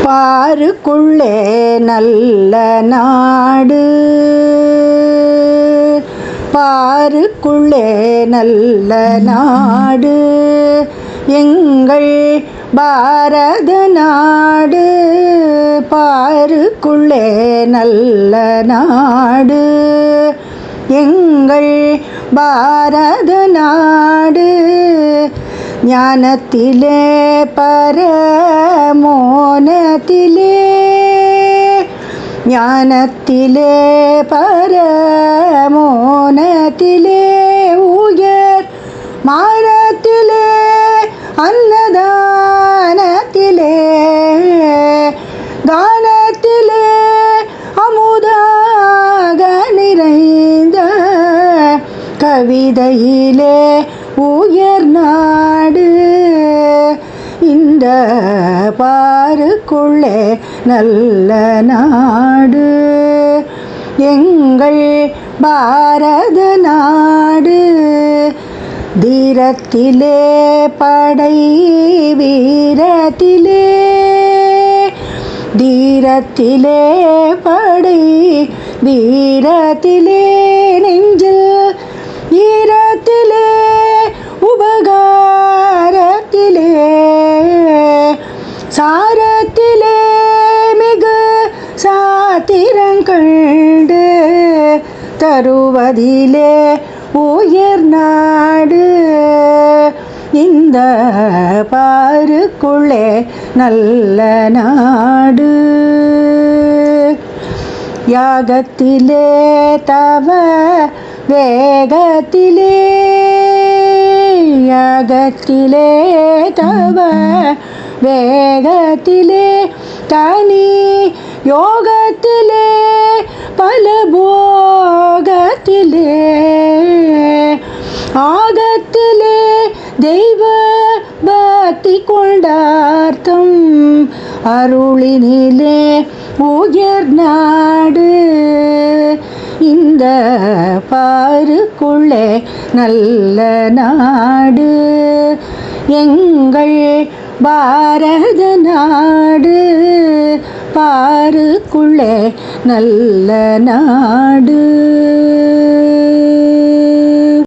பாருக்குள்ளே நல்ல நாடு, பாருக்குள்ளே நல்ல நாடு எங்கள் பாரத நாடு. பாருக்குள்ளே நல்ல நாடு எங்கள் பாரத நாடு. ஞானத்திலே பரமோனத்திலே, ஞானத்திலே பரமோனத்திலே, உயர் மானத்திலே அன்னதானத்திலே, கானத்திலே அமுதாக நிறைந்த கவிதையிலே உயர் நாடு. இந்த பாருக்குள்ளே நல்ல நாடு எங்கள் பாரத நாடு. தீரத்திலே படை வீரத்திலே, தீரத்திலே படை வீரத்திலே, நெஞ்சில் ஈரத்திலே உபகாரத்திலே, சாரத்திலே மிகு சாத்திரங்கண்டு தருவதிலே உயர் நாடு. இந்த பாருக்குள்ளே நல்ல நாடு. யாகத்திலே தவ வேகத்திலே, யாகத்திலே தவ வேகத்திலே, தனி யோகத்திலே பல போகத்திலே, ஆகத்திலே தெய்வ பக்தி கொண்டார்த்தம் அருளினிலே உயர் நாடு. இந்த பாருக்குள்ளே நல்ல நாடு எங்கள் பாரத நாடு. பாருக்குள்ளே நல்ல நாடு.